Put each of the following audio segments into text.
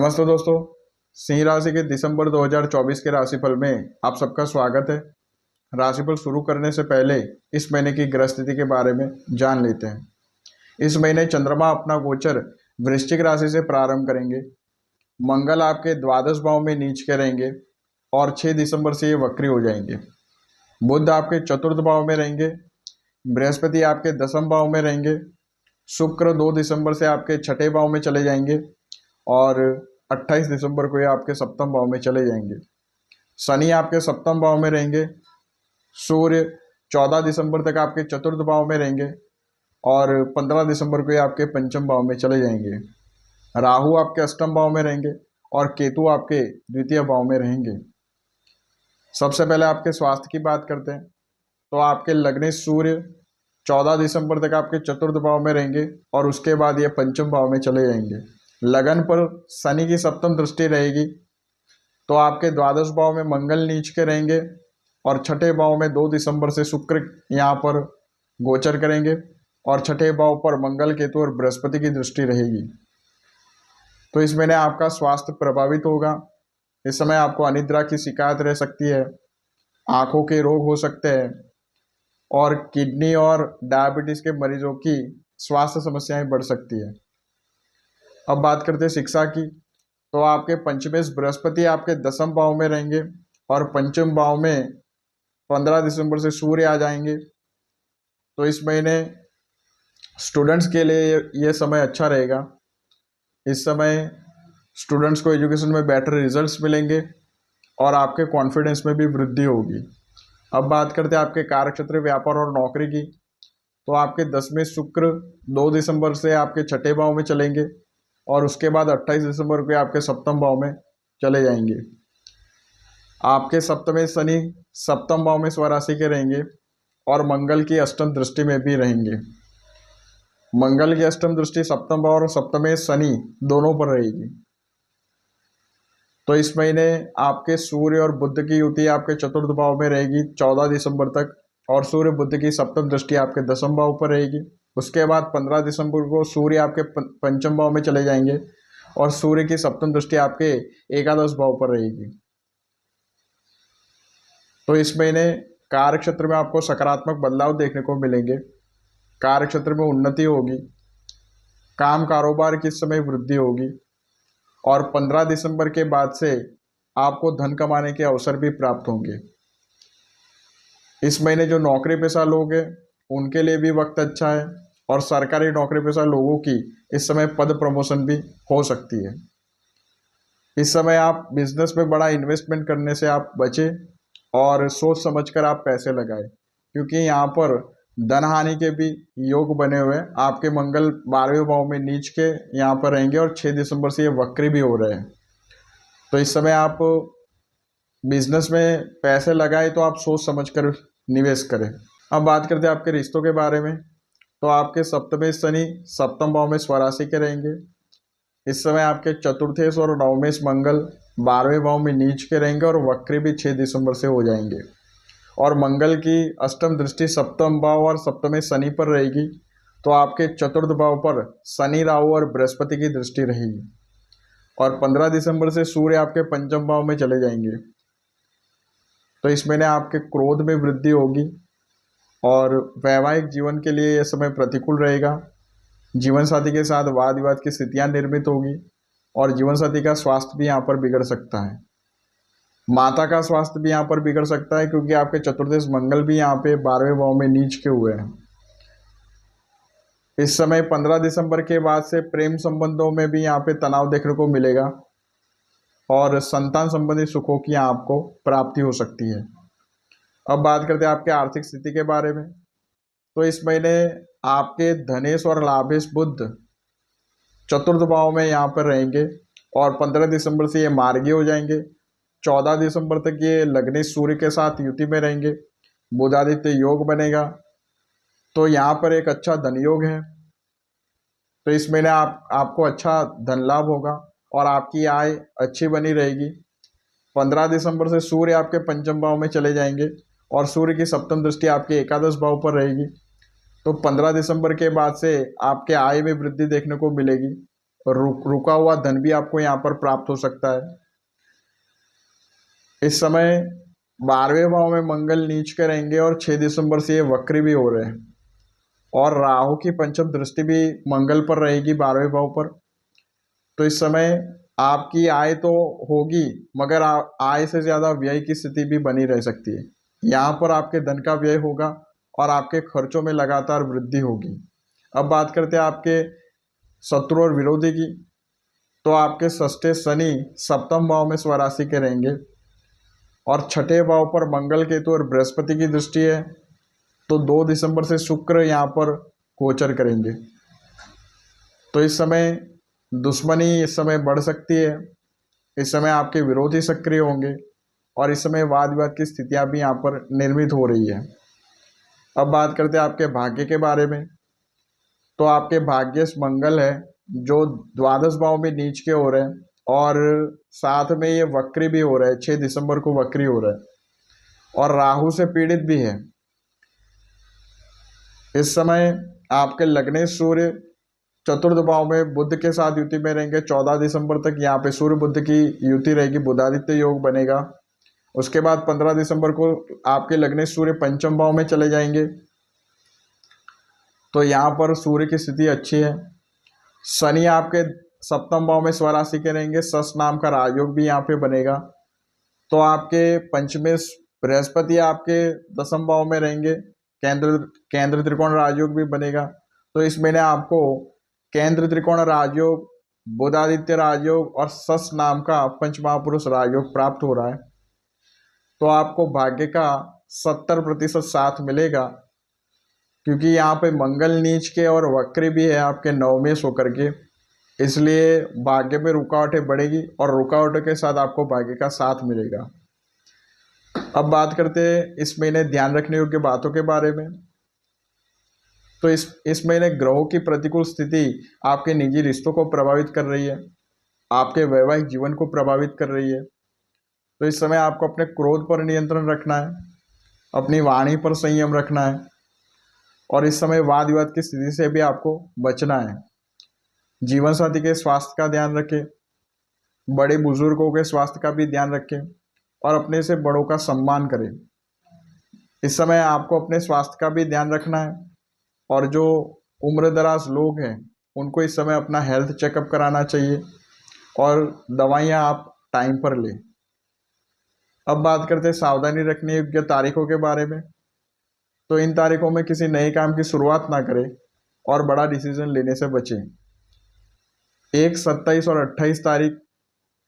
नमस्ते दोस्तों। सिंह राशि के दिसंबर 2024 के राशिफल में आप सबका स्वागत है। राशिफल शुरू करने से पहले इस महीने की ग्रह स्थिति के बारे में जान लेते हैं। इस महीने चंद्रमा अपना गोचर वृश्चिक राशि से प्रारंभ करेंगे। मंगल आपके द्वादश भाव में नीच के रहेंगे और 6 दिसंबर से ये वक्री हो जाएंगे। बुध आपके चतुर्थ भाव में रहेंगे। बृहस्पति आपके दसम भाव में रहेंगे। शुक्र 2 दिसंबर से आपके छठे भाव में चले जाएंगे और 28 दिसंबर को ये आपके सप्तम भाव में चले जाएंगे। शनि आपके सप्तम भाव में रहेंगे। सूर्य 14 दिसंबर तक आपके चतुर्थ भाव में रहेंगे और 15 दिसंबर को ये आपके पंचम भाव में चले जाएंगे। राहु आपके अष्टम भाव में रहेंगे और केतु आपके द्वितीय भाव में रहेंगे। सबसे पहले आपके स्वास्थ्य की बात करते हैं तो आपके लग्न सूर्य 14 दिसंबर तक आपके चतुर्थ भाव में रहेंगे और उसके बाद ये पंचम भाव में चले जाएंगे। लगन पर शनि की सप्तम दृष्टि रहेगी तो आपके द्वादश भाव में मंगल नीच के रहेंगे और छठे भाव में 2 दिसंबर से शुक्र यहाँ पर गोचर करेंगे और छठे भाव पर मंगल केतु और बृहस्पति की दृष्टि रहेगी। तो इस महीने आपका स्वास्थ्य प्रभावित होगा। इस समय आपको अनिद्रा की शिकायत रह सकती है, आंखों के रोग हो सकते हैं और किडनी और डायबिटीज के मरीजों की स्वास्थ्य समस्याएं बढ़ सकती है। अब बात करते हैं शिक्षा की तो आपके पंचमेश बृहस्पति आपके दसम भाव में रहेंगे और पंचम भाव में 15 दिसंबर से सूर्य आ जाएंगे। तो इस महीने स्टूडेंट्स के लिए ये समय अच्छा रहेगा। इस समय स्टूडेंट्स को एजुकेशन में बेटर रिजल्ट्स मिलेंगे और आपके कॉन्फिडेंस में भी वृद्धि होगी। अब बात करते हैं आपके कार्यक्षेत्र, व्यापार और नौकरी की तो आपके 10वें शुक्र 2 दिसंबर से आपके छठे भाव में चलेंगे और उसके बाद 28 दिसंबर को आपके सप्तम भाव में चले जाएंगे। आपके सप्तमें शनि सप्तम भाव में स्वराशि के रहेंगे और मंगल की अष्टम दृष्टि में भी रहेंगे। मंगल की अष्टम दृष्टि सप्तम भाव और सप्तमें शनि दोनों पर रहेगी। तो इस महीने आपके सूर्य और बुध की युति आपके चतुर्थ भाव में रहेगी 14 दिसंबर तक और सूर्य बुध की सप्तम दृष्टि आपके दसम भाव पर रहेगी। उसके बाद 15 दिसंबर को सूर्य आपके पंचम भाव में चले जाएंगे और सूर्य की सप्तम दृष्टि आपके एकादश भाव पर रहेगी। तो इस महीने कार्यक्षेत्र में आपको सकारात्मक बदलाव देखने को मिलेंगे। कार्यक्षेत्र में उन्नति होगी, काम कारोबार की इस समय वृद्धि होगी और 15 दिसंबर के बाद से आपको धन कमाने के अवसर भी प्राप्त होंगे। इस महीने जो नौकरी पेशा लोग हैं उनके लिए भी वक्त अच्छा है और सरकारी नौकरी पेशा लोगों की इस समय पद प्रमोशन भी हो सकती है। इस समय आप बिजनेस में बड़ा इन्वेस्टमेंट करने से आप बचें और सोच समझकर आप पैसे लगाएं, क्योंकि यहाँ पर धन हानि के भी योग बने हुए हैं। आपके मंगल 12वें भाव में नीच के यहाँ पर रहेंगे और 6 दिसंबर से ये वक्री भी हो रहे हैं। तो इस समय आप बिजनेस में पैसे लगाए तो आप सोच समझकर निवेश करें। अब बात करते हैं आपके रिश्तों के बारे में तो आपके सप्तमें शनि सप्तम भाव में स्वराशि के रहेंगे। इस समय आपके चतुर्थेश और नवमेश मंगल 12वें भाव में नीच के रहेंगे और वक्री भी 6 दिसंबर से हो जाएंगे और मंगल की अष्टम दृष्टि सप्तम भाव और सप्तमें शनि पर रहेगी। तो आपके चतुर्थ भाव पर शनि, राहु और बृहस्पति की दृष्टि रहेगी और 15 दिसंबर से सूर्य आपके पंचम भाव में चले जाएंगे। तो इस महीने आपके क्रोध में वृद्धि होगी और वैवाहिक जीवन के लिए यह समय प्रतिकूल रहेगा। जीवन साथी के साथ वाद विवाद की स्थितियां निर्मित होगी और जीवन साथी का स्वास्थ्य भी यहाँ पर बिगड़ सकता है। माता का स्वास्थ्य भी यहाँ पर बिगड़ सकता है क्योंकि आपके चतुर्दश मंगल भी यहाँ पे 12वें भाव में नीच के हुए हैं। इस समय 15 दिसंबर के बाद से प्रेम संबंधों में भी यहाँ पे तनाव देखने को मिलेगा और संतान संबंधी सुखों की यहाँ आपको प्राप्ति हो सकती है। अब बात करते हैं आपके आर्थिक स्थिति के बारे में तो इस महीने आपके धनेश और लाभेश बुध चतुर्थ भाव में यहाँ पर रहेंगे और 15 दिसंबर से ये मार्गी हो जाएंगे। 14 दिसंबर तक ये लग्नेश सूर्य के साथ युति में रहेंगे। बुधादित्य योग बनेगा तो यहाँ पर एक अच्छा धन योग है। तो इस महीने आपको अच्छा धन लाभ होगा और आपकी आय अच्छी बनी रहेगी। 15 दिसंबर से सूर्य आपके पंचम भाव में चले जाएंगे और सूर्य की सप्तम दृष्टि आपके एकादश भाव पर रहेगी। तो 15 दिसंबर के बाद से आपके आय में वृद्धि देखने को मिलेगी रुका हुआ धन भी आपको यहाँ पर प्राप्त हो सकता है। इस समय 12वें भाव में मंगल नीच के रहेंगे और 6 दिसंबर से ये वक्री भी हो रहे हैं, और राहु की पंचम दृष्टि भी मंगल पर रहेगी 12वें भाव पर। तो इस समय आपकी आय तो होगी, मगर आय से ज़्यादा व्यय की स्थिति भी बनी रह सकती है। यहाँ पर आपके धन का व्यय होगा और आपके खर्चों में लगातार वृद्धि होगी। अब बात करते हैं आपके शत्रु और विरोधी की। तो आपके षष्ठे शनि सप्तम भाव में स्वराशि के रहेंगे और छठे भाव पर मंगल, केतु और बृहस्पति की दृष्टि है। तो 2 दिसंबर से शुक्र यहाँ पर गोचर करेंगे। तो इस समय दुश्मनी इस समय बढ़ सकती है, इस समय आपके विरोधी सक्रिय होंगे और इस समय वाद विवाद की स्थितियाँ भी यहाँ पर निर्मित हो रही है। अब बात करते हैं आपके भाग्य के बारे में। तो आपके भाग्यश मंगल है जो द्वादश भाव में नीच के हो रहे हैं और साथ में ये वक्री भी हो रहा है, 6 दिसंबर को वक्री हो रहा है और राहु से पीड़ित भी है। इस समय आपके लग्नेश सूर्य चतुर्थ भाव में बुध के साथ युति में रहेंगे 14 दिसंबर तक। यहाँ पे सूर्य बुध की युति रहेगी, बुधादित्य योग बनेगा। उसके बाद 15 दिसंबर को आपके लग्नेश सूर्य पंचम भाव में चले जाएंगे। तो यहाँ पर सूर्य की स्थिति अच्छी है। शनि आपके सप्तम भाव में स्वराशि के रहेंगे, सस नाम का राजयोग भी यहाँ पे बनेगा। तो आपके पंचमेश बृहस्पति आपके दसम भाव में रहेंगे, केंद्र त्रिकोण राजयोग भी बनेगा। तो इस महीने आपको केंद्र त्रिकोण राजयोग, बुधादित्य राजयोग और सस नाम का पंचमहापुरुष राजयोग प्राप्त हो रहा है। तो आपको भाग्य का 70% साथ मिलेगा, क्योंकि यहाँ पे मंगल नीच के और वक्री भी है आपके नवमेश होकर के, इसलिए भाग्य में रुकावटें बढ़ेगी और रुकावटों के साथ आपको भाग्य का साथ मिलेगा। अब बात करते हैं इस महीने ध्यान रखने योग्य बातों के बारे में। तो इस महीने ग्रहों की प्रतिकूल स्थिति आपके निजी रिश्तों को प्रभावित कर रही है, आपके वैवाहिक जीवन को प्रभावित कर रही है। तो इस समय आपको अपने क्रोध पर नियंत्रण रखना है, अपनी वाणी पर संयम रखना है और इस समय वाद विवाद की स्थिति से भी आपको बचना है। जीवन साथी के स्वास्थ्य का ध्यान रखें, बड़े बुजुर्गों के स्वास्थ्य का भी ध्यान रखें और अपने से बड़ों का सम्मान करें। इस समय आपको अपने स्वास्थ्य का भी ध्यान रखना है और जो उम्रदराज लोग हैं उनको इस समय अपना हेल्थ चेकअप कराना चाहिए और दवाइयाँ आप टाइम पर लें। अब बात करते हैं सावधानी रखने योग्य तारीखों के बारे में। तो इन तारीखों में किसी नए काम की शुरुआत ना करें और बड़ा डिसीजन लेने से बचें। 1, 27 और 28 तारीख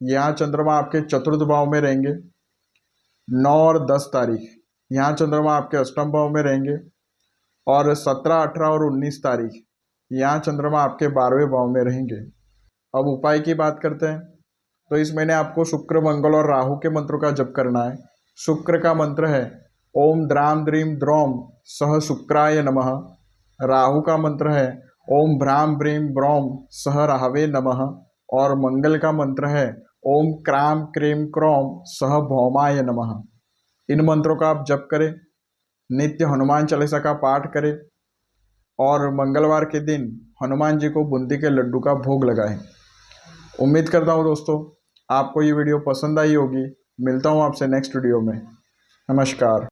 यहाँ चंद्रमा आपके चतुर्थ भाव में रहेंगे। 9 और 10 तारीख यहाँ चंद्रमा आपके अष्टम भाव में रहेंगे और 17, 18 और 19 तारीख यहाँ चंद्रमा आपके 12वें भाव में रहेंगे। अब उपाय की बात करते हैं। तो इस महीने आपको शुक्र, मंगल और राहु के मंत्रों का जप करना है। शुक्र का मंत्र है ओम द्राम द्रीम द्रौम सह शुक्राय नमः। राहु का मंत्र है ओम भ्राम ब्रीम ब्रौम सह राहवे नमः। और मंगल का मंत्र है ओम क्राम क्रीम क्रोम सह भौमाय नमः। इन मंत्रों का आप जप करें, नित्य हनुमान चालीसा का पाठ करें और मंगलवार के दिन हनुमान जी को बूंदी के लड्डू का भोग लगाएं। उम्मीद करता हूँ दोस्तों आपको ये वीडियो पसंद आई होगी। मिलता हूँ आपसे नेक्स्ट वीडियो में। नमस्कार।